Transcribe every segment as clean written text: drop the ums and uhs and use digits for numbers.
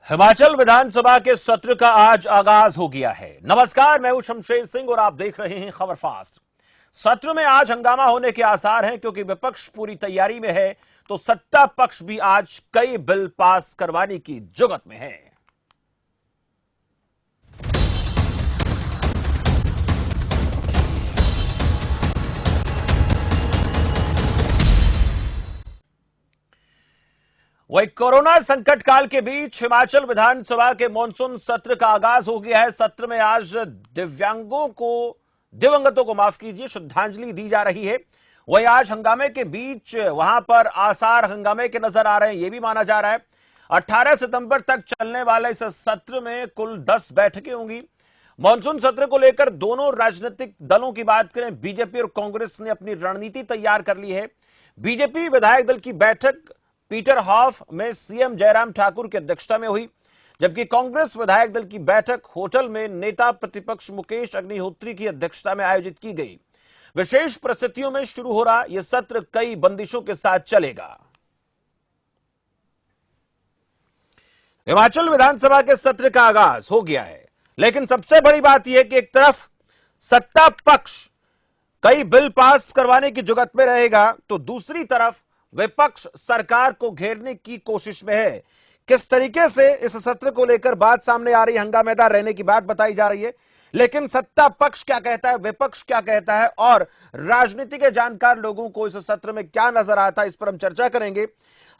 हिमाचल विधानसभा के सत्र का आज आगाज हो गया है। नमस्कार, मैं हूं शमशेर सिंह और आप देख रहे हैं खबर फास्ट। सत्र में आज हंगामा होने के आसार हैं क्योंकि विपक्ष पूरी तैयारी में है, तो सत्ता पक्ष भी आज कई बिल पास करवाने की जुगत में है। वही कोरोना संकट काल के बीच हिमाचल विधानसभा के मॉनसून सत्र का आगाज हो गया है। सत्र में आज दिवंगतों को माफ कीजिए, श्रद्धांजलि दी जा रही है। वही आज हंगामे के बीच वहां पर आसार हंगामे के नजर आ रहे हैं, यह भी माना जा रहा है। 18 सितंबर तक चलने वाले इस सत्र में कुल 10 बैठकें होंगी। मॉनसून सत्र को लेकर दोनों राजनीतिक दलों की बात करें, बीजेपी और कांग्रेस ने अपनी रणनीति तैयार कर ली है। बीजेपी विधायक दल की बैठक पीटर हॉफ में सीएम जयराम ठाकुर की अध्यक्षता में हुई, जबकि कांग्रेस विधायक दल की बैठक होटल में नेता प्रतिपक्ष मुकेश अग्निहोत्री की अध्यक्षता में आयोजित की गई। विशेष परिस्थितियों में शुरू हो रहा यह सत्र कई बंदिशों के साथ चलेगा। हिमाचल विधानसभा के सत्र का आगाज हो गया है, लेकिन सबसे बड़ी बात यह है कि एक तरफ सत्ता पक्ष कई बिल पास करवाने की जुगत में रहेगा, तो दूसरी तरफ विपक्ष सरकार को घेरने की कोशिश में है। किस तरीके से इस सत्र को लेकर बात सामने आ रही है, हंगामेदार रहने की बात बताई जा रही है, लेकिन सत्ता पक्ष क्या कहता है, विपक्ष क्या कहता है और राजनीति के जानकार लोगों को इस सत्र में क्या नजर आता है, इस पर हम चर्चा करेंगे।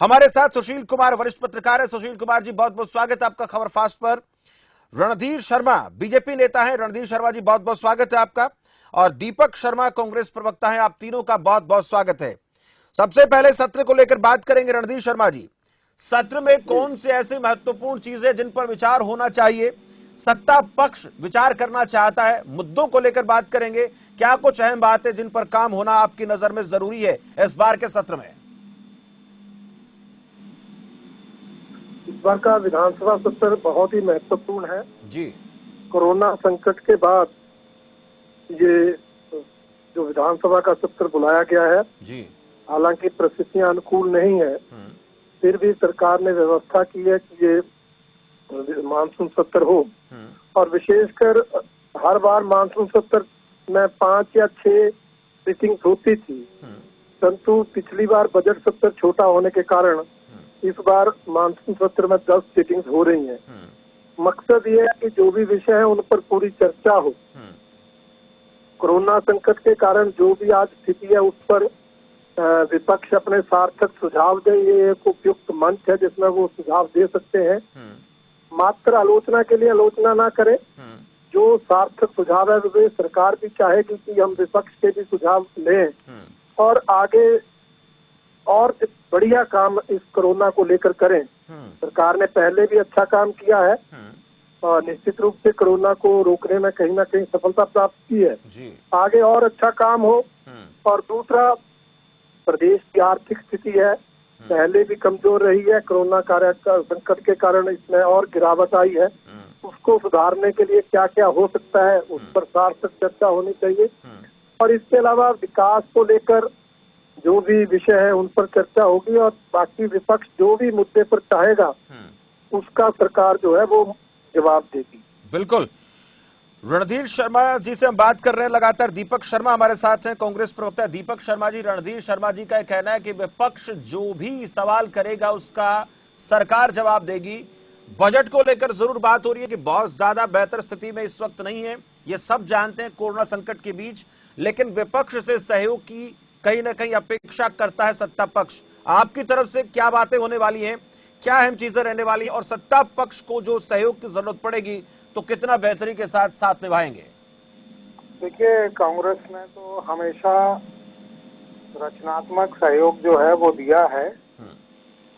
हमारे साथ सुशील कुमार वरिष्ठ पत्रकार है। सुशील कुमार जी, बहुत बहुत स्वागत है आपका खबर फास्ट पर। रणधीर शर्मा बीजेपी नेता है, रणधीर शर्मा जी बहुत बहुत स्वागत है आपका। और दीपक शर्मा कांग्रेस प्रवक्ता है, आप तीनों का बहुत बहुत स्वागत है। सबसे पहले सत्र को लेकर बात करेंगे। रणधीर शर्मा जी, सत्र में कौन सी ऐसी महत्वपूर्ण चीजें जिन पर विचार होना चाहिए, सत्ता पक्ष विचार करना चाहता है, मुद्दों को लेकर बात करेंगे। क्या कुछ अहम बात है जिन पर काम होना आपकी नजर में जरूरी है इस बार के सत्र में? इस बार का विधानसभा सत्र बहुत ही महत्वपूर्ण है जी। कोरोना संकट के बाद ये जो विधानसभा का सत्र बुलाया गया है जी, हालांकि परिस्थितियां अनुकूल नहीं है, फिर भी सरकार ने व्यवस्था की है कि ये मानसून सत्र हो। और विशेषकर हर बार मानसून सत्र में 5 या 6 सीटिंग होती थी, परंतु पिछली बार बजट सत्र छोटा होने के कारण इस बार मानसून सत्र में 10 सीटिंग हो रही हैं। मकसद ये है कि जो भी विषय है उन पर पूरी चर्चा हो। कोरोना संकट के कारण जो भी आज स्थिति है उस पर विपक्ष अपने सार्थक सुझाव दे, ये एक उपयुक्त मंच है जिसमें वो सुझाव दे सकते हैं। मात्र आलोचना के लिए आलोचना ना करें, जो सार्थक सुझाव है वे सरकार भी चाहेगी कि हम विपक्ष के भी सुझाव लें और आगे और बढ़िया काम इस कोरोना को लेकर करें। सरकार ने पहले भी अच्छा काम किया है और निश्चित रूप से कोरोना को रोकने में कहीं ना कहीं सफलता प्राप्त की है। आगे और अच्छा काम हो। और दूसरा, प्रदेश की आर्थिक स्थिति है पहले भी कमजोर रही है, कोरोना संकट के कारण इसमें और गिरावट आई है। उसको सुधारने के लिए क्या क्या हो सकता है उस पर सार्थक चर्चा होनी चाहिए। और इसके अलावा विकास को लेकर जो भी विषय है उन पर चर्चा होगी और बाकी विपक्ष जो भी मुद्दे पर चाहेगा उसका सरकार जो है वो जवाब देगी। बिल्कुल। रणधीर शर्मा जी से हम बात कर रहे हैं लगातार। दीपक शर्मा हमारे साथ हैं, कांग्रेस प्रवक्ता। दीपक शर्मा जी, रणधीर शर्मा जी का कहना है कि विपक्ष जो भी सवाल करेगा उसका सरकार जवाब देगी। बजट को लेकर जरूर बात हो रही है कि बहुत ज्यादा बेहतर स्थिति में इस वक्त नहीं है, ये सब जानते हैं कोरोना संकट के बीच, लेकिन विपक्ष से सहयोग की कहीं ना कहीं अपेक्षा करता है सत्ता पक्ष। आपकी तरफ से क्या बातें होने वाली हैं, क्या अहम चीजें रहने वाली हैं और सत्ता पक्ष को जो सहयोग की जरूरत पड़ेगी तो कितना बेहतरी के साथ साथ निभाएंगे? देखिए, कांग्रेस ने तो हमेशा रचनात्मक सहयोग जो है वो दिया है,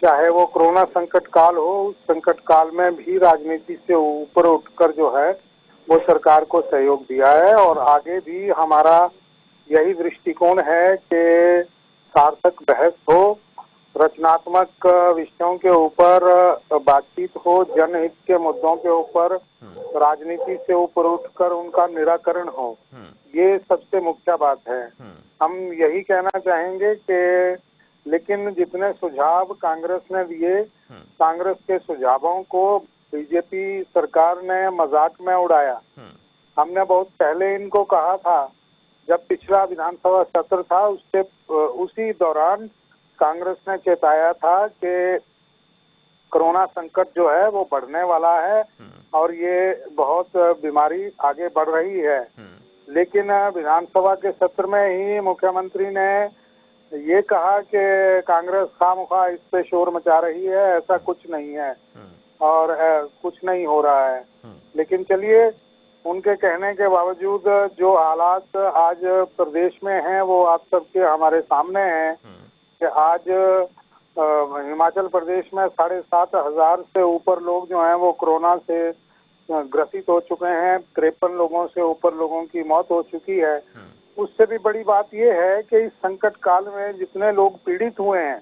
चाहे वो कोरोना संकट काल हो। उस संकट काल में भी राजनीति से ऊपर उठकर जो है वो सरकार को सहयोग दिया है और आगे भी हमारा यही दृष्टिकोण है कि सार्थक बहस हो, रचनात्मक विषयों के ऊपर बातचीत हो, जनहित के मुद्दों के ऊपर राजनीति से ऊपर उठकर उनका निराकरण हो। ये सबसे मुख्य बात है। हम यही कहना चाहेंगे कि लेकिन जितने सुझाव कांग्रेस ने दिए, कांग्रेस के सुझावों को बीजेपी सरकार ने मजाक में उड़ाया। हमने बहुत पहले इनको कहा था, जब पिछला विधानसभा सत्र था उससे उसी दौरान कांग्रेस ने चेताया था कि कोरोना संकट जो है वो बढ़ने वाला है और ये बहुत बीमारी आगे बढ़ रही है। लेकिन विधानसभा के सत्र में ही मुख्यमंत्री ने ये कहा कि कांग्रेस खामखा इस पे शोर मचा रही है, ऐसा कुछ नहीं है और कुछ नहीं हो रहा है। लेकिन चलिए, उनके कहने के बावजूद जो हालात आज प्रदेश में हैं वो आप सबके हमारे सामने हैं कि आज हिमाचल प्रदेश में 7,500 से ऊपर लोग जो हैं वो कोरोना से ग्रसित हो चुके हैं। 53 लोगों से ऊपर लोगों की मौत हो चुकी है। उससे भी बड़ी बात यह है कि इस संकट काल में जितने लोग पीड़ित हुए हैं,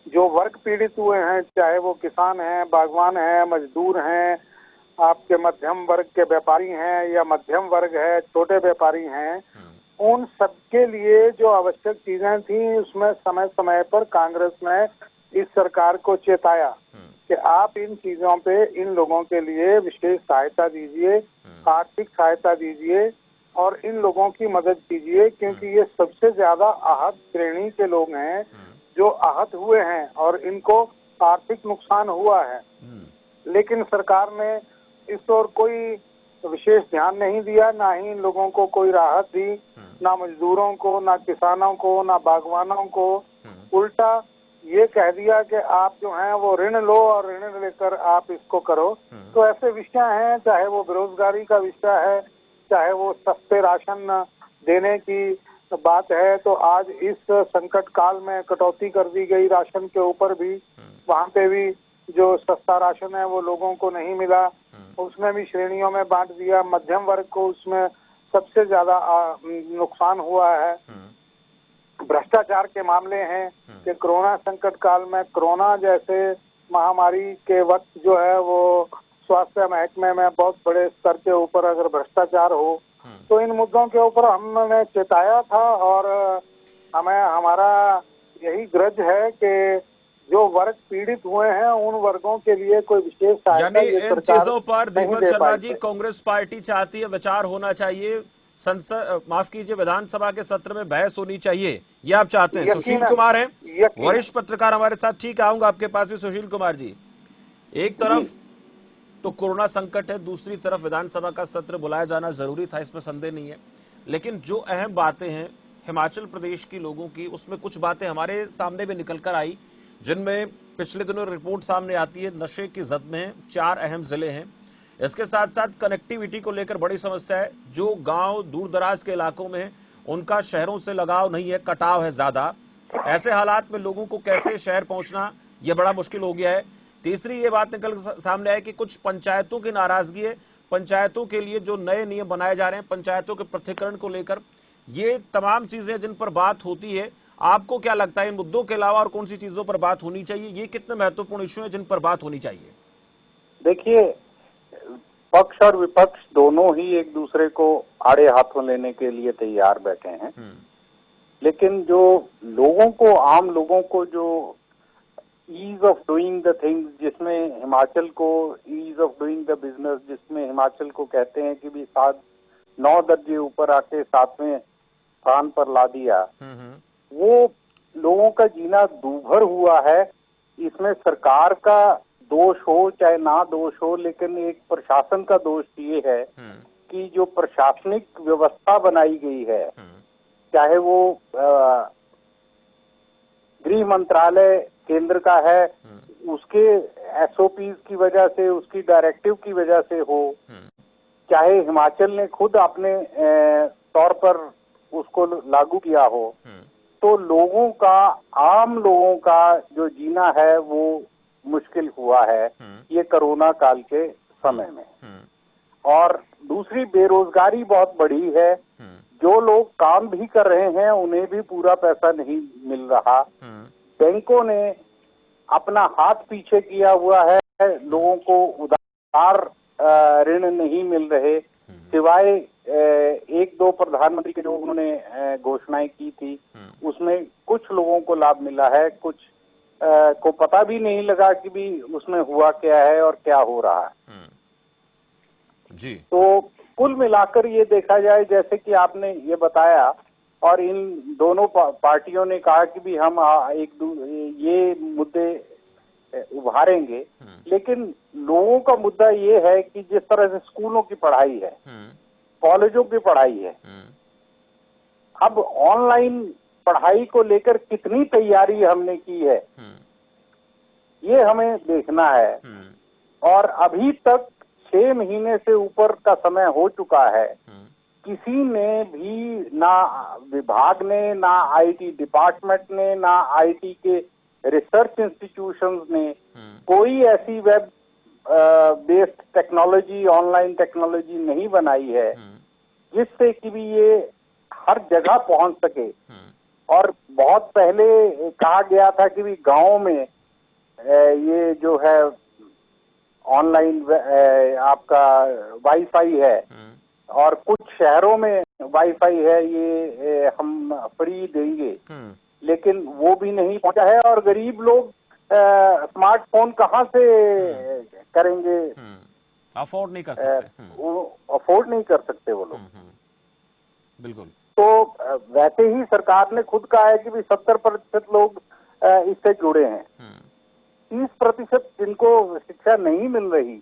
जो वर्ग पीड़ित हुए हैं, चाहे वो किसान हैं, बागवान हैं, मजदूर हैं, आपके मध्यम वर्ग के व्यापारी हैं या मध्यम वर्ग है, छोटे व्यापारी हैं, उन सबके लिए जो आवश्यक चीजें थी उसमें समय समय पर कांग्रेस ने इस सरकार को चेताया कि आप इन चीजों पे इन लोगों के लिए विशेष सहायता दीजिए, आर्थिक सहायता दीजिए और इन लोगों की मदद कीजिए, क्योंकि ये सबसे ज्यादा आहत श्रेणी के लोग हैं जो आहत हुए हैं और इनको आर्थिक नुकसान हुआ है। लेकिन सरकार ने इस ओर कोई विशेष ध्यान नहीं दिया, ना ही इन लोगों को कोई राहत दी, ना मजदूरों को, ना किसानों को, ना बागवानों को। उल्टा ये कह दिया कि आप जो हैं वो ऋण लो और ऋण लेकर आप इसको करो। तो ऐसे विषय हैं, चाहे वो बेरोजगारी का विषय है, चाहे वो सस्ते राशन देने की बात है, तो आज इस संकट काल में कटौती कर दी गई राशन के ऊपर भी, वहाँ पे भी जो सस्ता राशन है वो लोगों को नहीं मिला, उसमें भी श्रेणियों में बांट दिया। मध्यम वर्ग को उसमें सबसे ज्यादा नुकसान हुआ है। भ्रष्टाचार के मामले हैं कि कोरोना संकट काल में कोरोना जैसे महामारी के वक्त जो है वो स्वास्थ्य महकमे में बहुत बड़े स्तर के ऊपर अगर भ्रष्टाचार हो तो इन मुद्दों के ऊपर हमने चेताया था और हमें हमारा यही ग्रज है कि जो वर्ग पीड़ित हुए हैं उन वर्गों के लिए कोई विशेष सहायता यानी ये इन सरकार चीजों पर नहीं दीपक दे शर्मा पाई जी, है। कांग्रेस पार्टी चाहती है विचार होना चाहिए, संसद माफ कीजिए विधानसभा के सत्र में बहस होनी चाहिए, ये आप चाहते हैं। सुशील कुमार है वरिष्ठ पत्रकार हमारे साथ। ठीक आऊंगा आपके पास भी सुशील कुमार जी। एक तरफ तो कोरोना संकट है, दूसरी तरफ विधानसभा का सत्र बुलाया जाना जरूरी था, इसमें संदेह नहीं है। लेकिन जो अहम बातें हैं हिमाचल प्रदेश की लोगों की, उसमें कुछ बातें हमारे सामने भी निकल कर आई, जिनमें पिछले दिनों रिपोर्ट सामने आती है नशे की जद में 4 अहम जिले हैं। इसके साथ साथ कनेक्टिविटी को लेकर बड़ी समस्या है। जो गांव दूर दराज के इलाकों में है उनका शहरों से लगाव नहीं है, कटाव है ज्यादा। ऐसे हालात में लोगों को कैसे शहर पहुंचना यह बड़ा मुश्किल हो गया है। तीसरी ये बात निकल सामने आई कि कुछ पंचायतों की नाराजगी है, पंचायतों के लिए जो नए नियम बनाए जा रहे हैं पंचायतों के पृथक्करण को लेकर, ये तमाम चीजें जिन पर बात होती है। आपको क्या लगता है इन मुद्दों के अलावा और कौन सी चीजों पर बात होनी चाहिए? ये कितने महत्वपूर्ण इश्यू हैं जिन पर बात होनी चाहिए? देखिए, पक्ष और विपक्ष दोनों ही एक दूसरे को आड़े हाथों लेने के लिए तैयार बैठे हैं। लेकिन जो लोगों को, आम लोगों को जो ease of doing the things, जिसमें हिमाचल को ease of doing the business, जिसमें हिमाचल को कहते हैं कि भी 9 दर्जे ऊपर आके 7वें स्थान पर ला दिया, वो लोगों का जीना दूभर हुआ है। इसमें सरकार का दोष हो चाहे ना दोष हो, लेकिन एक प्रशासन का दोष ये है कि जो प्रशासनिक व्यवस्था बनाई गई है, चाहे वो गृह मंत्रालय केंद्र का है, उसके एसओपी की वजह से, उसकी डायरेक्टिव की वजह से हो, चाहे हिमाचल ने खुद अपने तौर पर उसको लागू किया हो, तो लोगों का, आम लोगों का जो जीना है वो मुश्किल हुआ है ये कोरोना काल के समय में। और दूसरी, बेरोजगारी बहुत बड़ी है। जो लोग काम भी कर रहे हैं उन्हें भी पूरा पैसा नहीं मिल रहा। बैंकों ने अपना हाथ पीछे किया हुआ है, लोगों को उधार ऋण नहीं मिल रहे, सिवाय 1-2 प्रधानमंत्री के जो उन्होंने घोषणाएं की थी उसमें कुछ लोगों को लाभ मिला है, कुछ को पता भी नहीं लगा कि भी उसमें हुआ क्या है और क्या हो रहा है। जी। तो कुल मिलाकर ये देखा जाए, जैसे कि आपने ये बताया और इन दोनों पार्टियों ने कहा कि भी हम ये मुद्दे उभारेंगे, लेकिन लोगों का मुद्दा ये है कि जिस तरह से स्कूलों की पढ़ाई है, कॉलेजों की पढ़ाई है, अब ऑनलाइन पढ़ाई को लेकर कितनी तैयारी हमने की है ये हमें देखना है। और अभी तक 6 महीने से ऊपर का समय हो चुका है, किसी ने भी, ना विभाग ने, ना आईटी डिपार्टमेंट ने, ना आईटी के रिसर्च इंस्टीट्यूशंस ने कोई ऐसी web based technology, online technology नहीं बनाई है जिससे कि भी ये हर जगह पहुंच सके। और बहुत पहले कहा गया था कि भी गांव में ये जो है ऑनलाइन आपका वाईफाई है और कुछ शहरों में वाईफाई है, ये हम फ्री देंगे, लेकिन वो भी नहीं पहुंचा है। और गरीब लोग स्मार्टफोन कहाँ से करेंगे, अफोर्ड नहीं कर सकते, वो अफोर्ड नहीं कर सकते वो लोग। बिल्कुल। तो वैसे ही सरकार ने खुद कहा है कि भी 70% लोग इससे जुड़े हैं, 30% जिनको शिक्षा नहीं मिल रही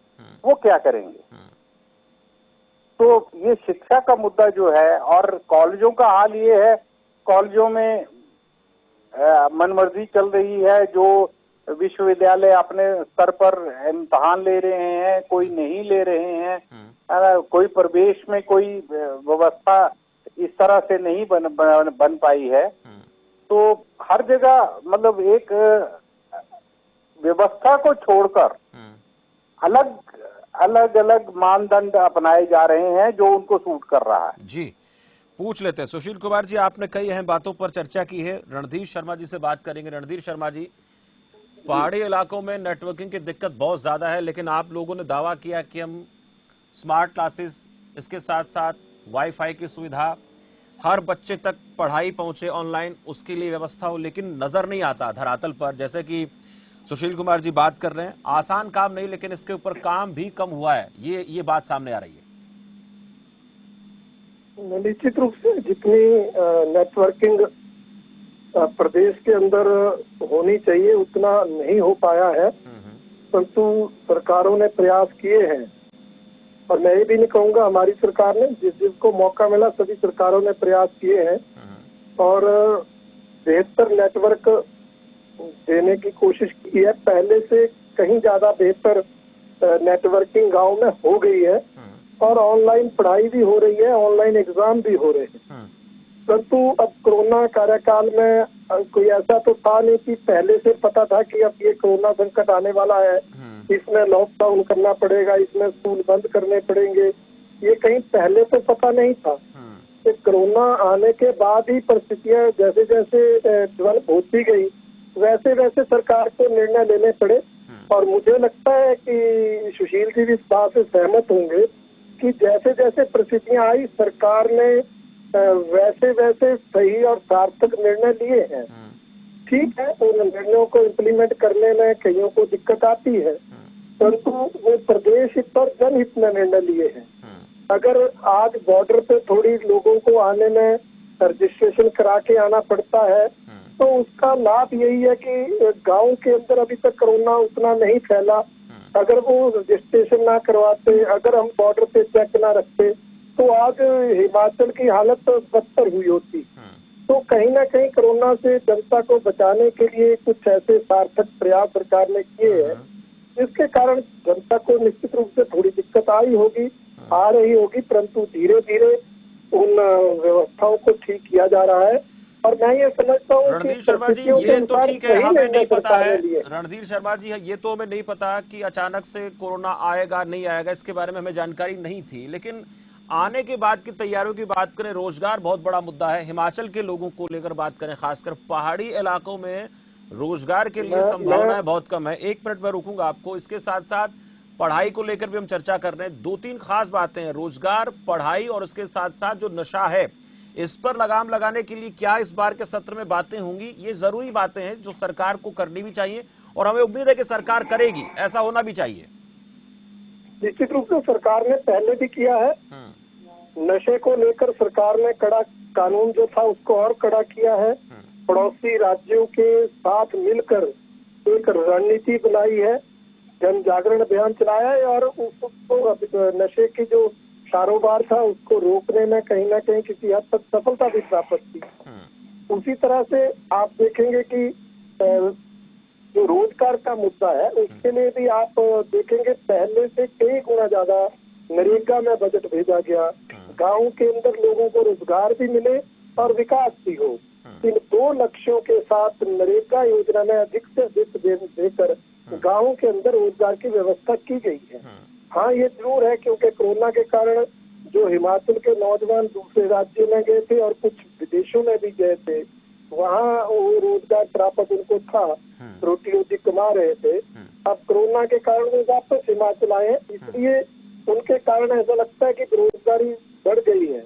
वो क्या करेंगे। तो ये शिक्षा का मुद्दा जो है, और कॉलेजों का हाल ये है, कॉलेजों में मनमर्जी चल रही है। जो विश्वविद्यालय अपने स्तर पर इम्तहान ले रहे हैं, कोई नहीं ले रहे हैं, कोई प्रवेश में कोई व्यवस्था इस तरह से नहीं बन पाई है। तो हर जगह मतलब एक व्यवस्था को छोड़कर अलग अलग मानदंड अपनाए जा रहे हैं जो उनको सूट कर रहा है। जी, पूछ लेते हैं सुशील कुमार जी, आपने कई अहम बातों पर चर्चा की है। रणधीर शर्मा जी से बात करेंगे। रणधीर शर्मा जी, पहाड़ी इलाकों में नेटवर्किंग की दिक्कत बहुत ज्यादा है, लेकिन आप लोगों ने दावा किया कि हम स्मार्ट क्लासेस, इसके साथ साथ वाईफाई की सुविधा, हर बच्चे तक पढ़ाई पहुंचे ऑनलाइन, उसके लिए व्यवस्था हो, लेकिन नजर नहीं आता धरातल पर। जैसे कि सुशील कुमार जी बात कर रहे हैं, आसान काम नहीं, लेकिन इसके ऊपर काम भी कम हुआ है, ये बात सामने आ रही है। निश्चित रूप से जितनी नेटवर्किंग प्रदेश के अंदर होनी चाहिए उतना नहीं हो पाया है, परंतु सरकारों ने प्रयास किए हैं। और मैं ये भी नहीं कहूंगा हमारी सरकार ने, जिसको मौका मिला सभी सरकारों ने प्रयास किए हैं और बेहतर नेटवर्क देने की कोशिश की है। पहले से कहीं ज्यादा बेहतर नेटवर्किंग गांव में हो गई है और ऑनलाइन पढ़ाई भी हो रही है, ऑनलाइन एग्जाम भी हो रहे हैं। परंतु अब कोरोना कार्यकाल में कोई ऐसा तो था नहीं कि पहले से पता था कि अब ये कोरोना संकट आने वाला है, इसमें लॉकडाउन करना पड़ेगा, इसमें स्कूल बंद करने पड़ेंगे, ये कहीं पहले तो पता नहीं था। तो कोरोना आने के बाद ही परिस्थितियां जैसे जैसे डेवलप होती गई, वैसे वैसे सरकार को निर्णय लेने पड़े। और मुझे लगता है कि सुशील जी भी इस बात से सहमत होंगे कि जैसे जैसे परिस्थितियां आई, सरकार ने वैसे वैसे सही और सार्थक निर्णय लिए हैं। ठीक है, उन निर्णयों को इम्प्लीमेंट करने में कईयों को दिक्कत आती है, परंतु वो प्रदेश हित और जनहित में निर्णय लिए हैं। अगर आज बॉर्डर पे थोड़ी लोगों को आने में रजिस्ट्रेशन करा के आना पड़ता है, तो उसका लाभ यही है कि गांव के अंदर अभी तक कोरोना उतना नहीं फैला। अगर वो रजिस्ट्रेशन ना करवाते, अगर हम बॉर्डर पे चेक ना रखते, तो आज हिमाचल की हालत तो बदतर हुई होती। तो कहीं ना कहीं कोरोना से जनता को बचाने के लिए कुछ ऐसे सार्थक प्रयास सरकार ने किए हैं, जिसके कारण जनता को निश्चित रूप से थोड़ी दिक्कत आई होगी, आ रही होगी, परंतु धीरे धीरे उन व्यवस्थाओं को ठीक किया जा रहा है। और मैं ये समझता हूँ रणधीर शर्मा जी, ये तो ठीक है, हमें नहीं पता है। रणधीर शर्मा जी, ये तो हमें नहीं पता कि अचानक से कोरोना आएगा नहीं आएगा, इसके बारे में हमें जानकारी नहीं थी। लेकिन आने के बाद की तैयारियों की बात करें, रोजगार बहुत बड़ा मुद्दा है। हिमाचल के लोगों को लेकर बात करें, खासकर पहाड़ी इलाकों में रोजगार के लिए संभावनाएं बहुत कम है। 1 मिनट में रुकूंगा आपको। इसके साथ साथ पढ़ाई को लेकर भी हम चर्चा कर रहे हैं। 2-3 खास बातें हैं, रोजगार, पढ़ाई और उसके साथ साथ जो नशा है, इस पर लगाम लगाने के लिए क्या इस बार के सत्र में बातें होंगी? ये जरूरी बातें हैं जो सरकार को करनी भी चाहिए और हमें उम्मीद है कि सरकार करेगी, ऐसा होना भी चाहिए। निश्चित रूप से सरकार ने पहले भी किया है। नशे को लेकर सरकार ने कड़ा कानून जो था उसको और कड़ा किया है। पड़ोसी राज्यों के साथ मिलकर एक रणनीति बनाई है, जन जागरण अभियान चलाया है और उसको नशे की जो कारोबार था उसको रोकने में कहीं ना कहीं किसी हद तक सफलता भी प्राप्त की। उसी तरह से आप देखेंगे कि जो रोजगार का मुद्दा है उसके लिए भी आप देखेंगे पहले से कई गुना ज्यादा नरेगा में बजट भेजा गया। गांव के अंदर लोगों को रोजगार भी मिले और विकास भी हो। इन दो लक्ष्यों के साथ नरेगा योजना में अधिक से अधिक देकर गाँव के अंदर रोजगार की व्यवस्था की गई है। हाँ, ये जरूर है क्योंकि कोरोना के कारण जो हिमाचल के नौजवान दूसरे राज्यों में गए थे और कुछ विदेशों में भी गए थे, वहाँ वो रोजगार प्राप्त उनको था, रोटी रोटी कमा रहे थे। अब कोरोना के कारण वो वापस हिमाचल आए, इसलिए उनके कारण ऐसा लगता है कि बेरोजगारी बढ़ गई है।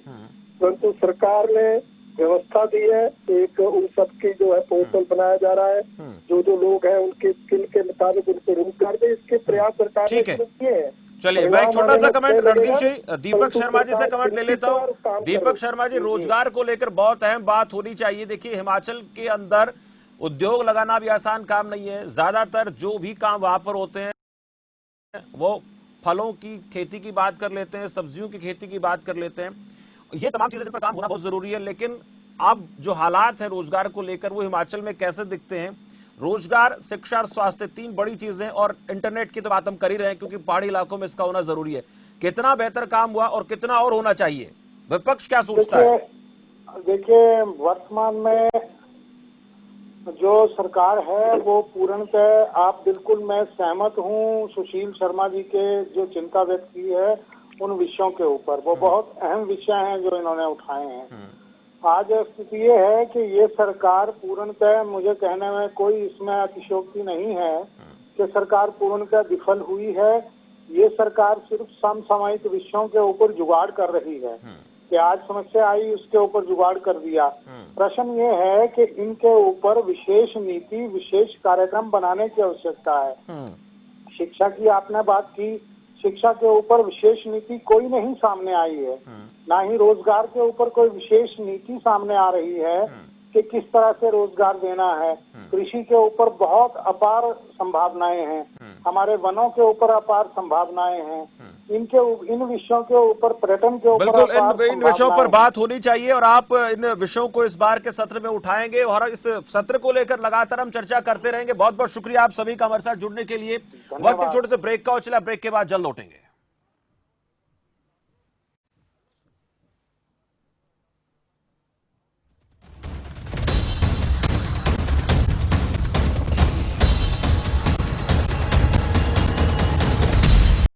परंतु सरकार ने व्यवस्था दी है, एक उन सबकी जो है पोर्टल बनाया जा रहा है, जो जो लोग हैं उनके स्किल के मुताबिक उनको रोजगार दे, इसके प्रयास सरकार ने किए हैं। चलिए, मैं एक छोटा सा कमेंट रणदीप जी, दीपक शर्मा जी से कमेंट ले लेता हूँ। दीपक शर्मा जी, रोजगार को लेकर बहुत अहम बात होनी चाहिए। देखिए, हिमाचल के अंदर उद्योग लगाना भी आसान काम नहीं है। ज्यादातर जो भी काम वहां पर होते हैं वो फलों की खेती की बात कर लेते हैं, सब्जियों की खेती की बात कर लेते हैं। ये तमाम चीजें पर काम होना बहुत जरूरी है, लेकिन अब जो हालात है रोजगार को लेकर वो हिमाचल में कैसे दिखते हैं? रोजगार, शिक्षा और स्वास्थ्य, तीन बड़ी चीजें, और इंटरनेट की तो बात हम कर ही रहे हैं क्योंकि पहाड़ी इलाकों में इसका होना जरूरी है। कितना बेहतर काम हुआ और कितना और होना चाहिए? विपक्ष क्या सोचता है? देखिए, वर्तमान में जो सरकार है वो पूर्णतः, आप बिल्कुल, मैं सहमत हूँ सुशील शर्मा जी के जो चिंता व्यक्त की है उन विषयों के ऊपर। वो बहुत अहम विषय हैं जो इन्होंने उठाए हैं। आज स्थिति ये है कि ये सरकार पूर्णतः, मुझे कहने में कोई इसमें अतिशयोक्ति नहीं है कि सरकार पूर्णतः विफल हुई है। ये सरकार सिर्फ समसामयिक विषयों के ऊपर जुगाड़ कर रही है कि आज समस्या आई उसके ऊपर जुगाड़ कर दिया। प्रश्न ये है कि इनके ऊपर विशेष नीति, विशेष कार्यक्रम बनाने की आवश्यकता है। शिक्षा की आपने बात की, शिक्षा के ऊपर विशेष नीति कोई नहीं सामने आई है, ना ही रोजगार के ऊपर कोई विशेष नीति सामने आ रही है कि किस तरह से रोजगार देना है। कृषि के ऊपर बहुत अपार संभावनाएं हैं, हमारे वनों के ऊपर अपार संभावनाएं हैं, इन विषयों के ऊपर, पर्यटन के ऊपर बिल्कुल इन विषयों पर बात होनी चाहिए और आप इन विषयों को इस बार के सत्र में उठाएंगे और इस सत्र को लेकर लगातार हम चर्चा करते रहेंगे। बहुत बहुत शुक्रिया आप सभी का हमारे साथ जुड़ने के लिए। वक्त एक छोटे से ब्रेक का और चला, ब्रेक के बाद जल्द लौटेंगे।